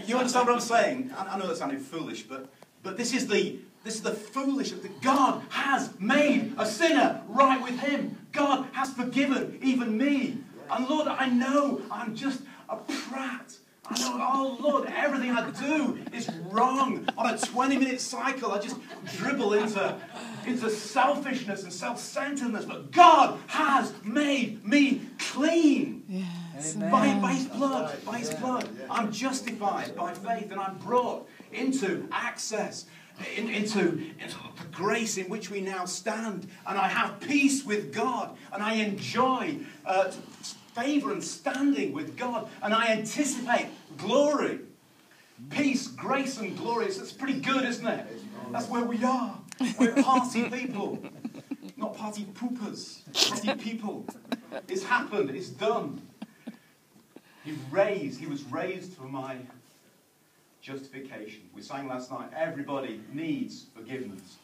You understand what I'm saying? I know that sounded foolish, but this is the foolish that God has made a sinner right with him. God has forgiven even me. And Lord, I know I'm just a prat. I know, oh Lord, everything I do is wrong. On a 20-minute cycle, I just dribble into selfishness and self-centeredness. But God has made me clean. Yes. By his blood. By his blood. I'm justified by faith, and I'm brought into access, into the grace in which we now stand. And I have peace with God, and I enjoy favour and standing with God, and I anticipate glory. Peace, grace and glory. It's pretty good, isn't it? That's where we are. We're party people, not party poopers. Party people. It's happened. It's done. He was raised for my justification. We sang last night, everybody needs forgiveness.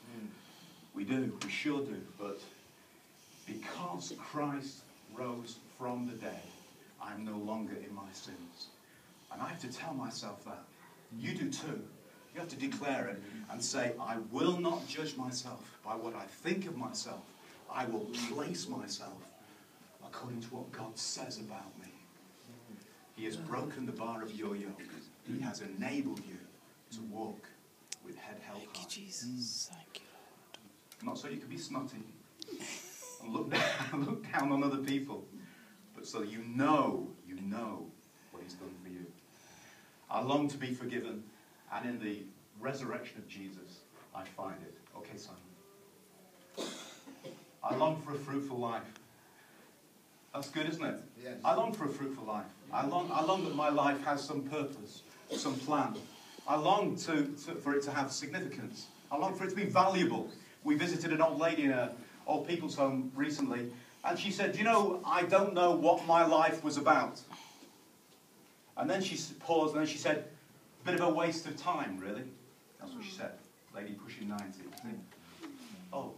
We do. We sure do. But because Christ rose from the dead, I'm no longer in my sins. And I have to tell myself that. You do too. You have to declare it and say, I will not judge myself by what I think of myself. I will place myself according to what God says about me. He has broken the bar of your yoke. He has enabled you to walk with head held high. Thank you, Jesus. Thank you, Lord. Not so you can be snotty and look down on other people, but so you know what he's done for you. I long to be forgiven, and in the resurrection of Jesus, I find it. Okay, Simon. I long for a fruitful life. That's good, isn't it? Yes. I long for a fruitful life. I long that my life has some purpose, some plan. I long for it to have significance. I long for it to be valuable. We visited an old lady in an old people's home recently, and she said, you know, I don't know what my life was about. And then she paused, and then she said, a bit of a waste of time, really. That's what she said. Lady pushing 90. Oh,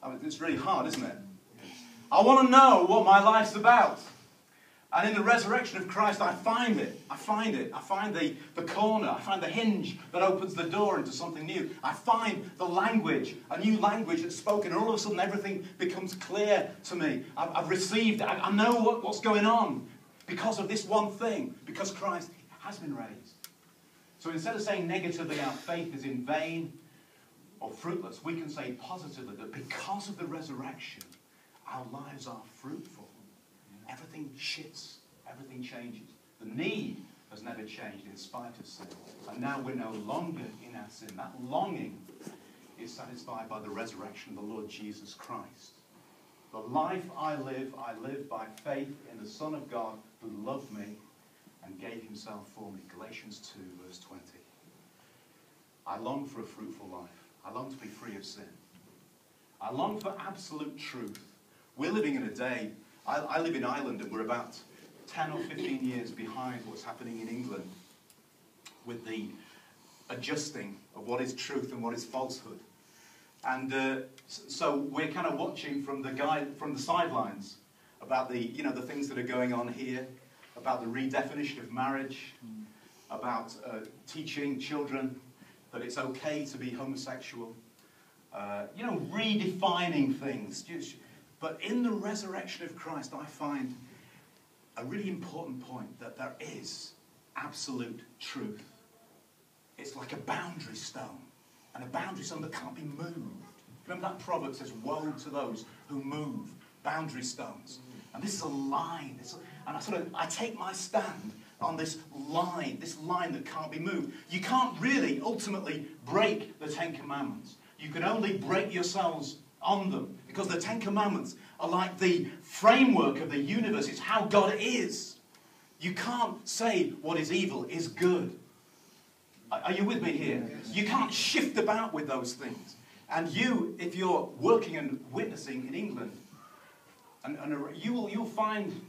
I mean, it's really hard, isn't it? I want to know what my life's about. And in the resurrection of Christ, I find it. I find it. I find the corner. I find the hinge that opens the door into something new. I find the language, a new language that's spoken. And all of a sudden, everything becomes clear to me. I've received it. I know what's going on because of this one thing. Because Christ has been raised. So instead of saying negatively our faith is in vain or fruitless, we can say positively that because of the resurrection, our lives are fruitful. Everything shifts. Everything changes. The need has never changed in spite of sin. And now we're no longer in our sin. That longing is satisfied by the resurrection of the Lord Jesus Christ. The life I live by faith in the Son of God who loved me and gave himself for me. Galatians 2, verse 20. I long for a fruitful life. I long to be free of sin. I long for absolute truth. We're living in a day, I live in Ireland, and we're about 10 or 15 years behind what's happening in England with the adjusting of what is truth and what is falsehood. And so we're kind of watching from the sidelines about the things that are going on here, about the redefinition of marriage, about teaching children that it's okay to be homosexual, redefining things. But in the resurrection of Christ, I find a really important point, that there is absolute truth. It's like a boundary stone, and a boundary stone that can't be moved. Remember that proverb says, woe to those who move boundary stones. And this is a line. And I take my stand on this line that can't be moved. You can't really ultimately break the Ten Commandments. You can only break yourselves on them, because the Ten Commandments are like the framework of the universe. It's how God is. You can't say what is evil is good. Are you with me here? Yes. You can't shift about with those things. And if you're working and witnessing in England, and you'll find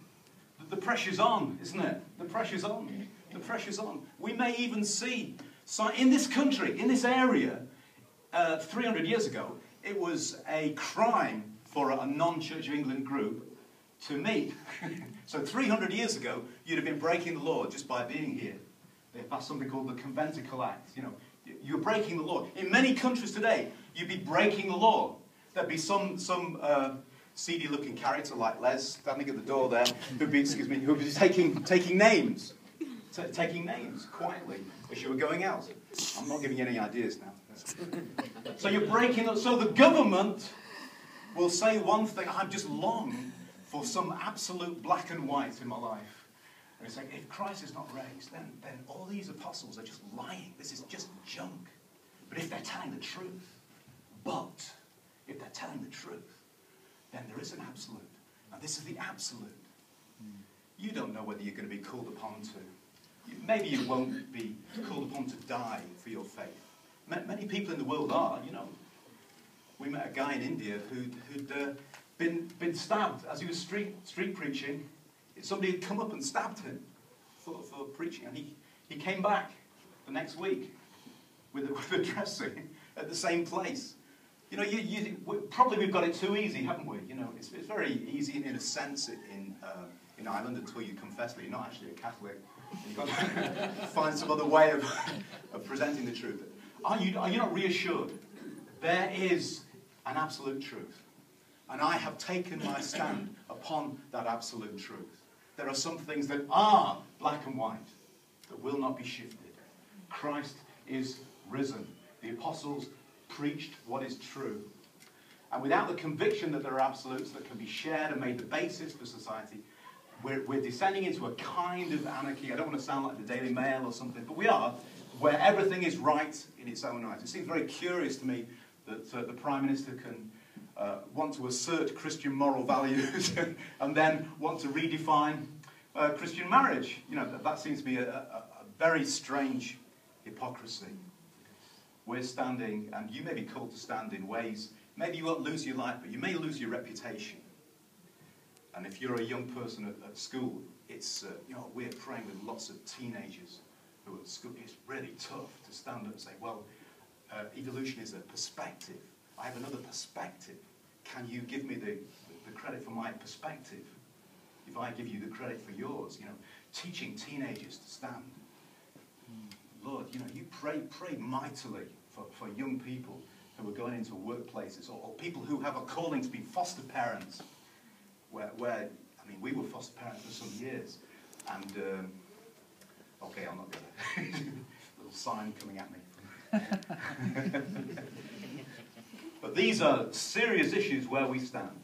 that the pressure's on, isn't it? The pressure's on. The pressure's on. We may even see, so in this country, in this area, 300 years ago, it was a crime for a non-Church of England group to meet. So 300 years ago, you'd have been breaking the law just by being here. They passed something called the Conventicle Act. You know, you're breaking the law. In many countries today, you'd be breaking the law. There'd be some seedy-looking character like Les standing at the door there, who'd be taking names, taking names quietly as you were going out. I'm not giving you any ideas now. So you're breaking. So the government will say one thing. I'm just long for some absolute black and white in my life. And it's like, if Christ is not raised, then all these apostles are just lying. This is just junk. But if they're telling the truth, then there is an absolute. And this is the absolute. You don't know whether you're going to be called upon to. Maybe you won't be called upon to die for your faith. Many people in the world are, you know. We met a guy in India who'd been stabbed as he was street preaching. Somebody had come up and stabbed him for preaching, and he came back the next week with a dressing at the same place. You know, probably we've got it too easy, haven't we? You know, it's very easy in a sense in Ireland until you confess that you're not actually a Catholic. You've got to find some other way of presenting the truth. Are you not reassured? There is an absolute truth. And I have taken my stand upon that absolute truth. There are some things that are black and white that will not be shifted. Christ is risen. The apostles preached what is true. And without the conviction that there are absolutes that can be shared and made the basis for society, we're descending into a kind of anarchy. I don't want to sound like the Daily Mail or something, but we are, where everything is right in its own right. It seems very curious to me that the Prime Minister can want to assert Christian moral values and then want to redefine Christian marriage. You know, that seems to be a very strange hypocrisy. We're standing, and you may be called to stand in ways, maybe you won't lose your life, but you may lose your reputation. And if you're a young person at school, it's, you know, we're praying with lots of teenagers who are at school. It's really tough to stand up and say, well, evolution is a perspective. I have another perspective. Can you give me the credit for my perspective if I give you the credit for yours? You know, teaching teenagers to stand. Lord, you know, you pray mightily for young people who are going into workplaces or people who have a calling to be foster parents. Where I mean, we were foster parents for some years, and okay, I'm not going to little sign coming at me. But these are serious issues where we stand.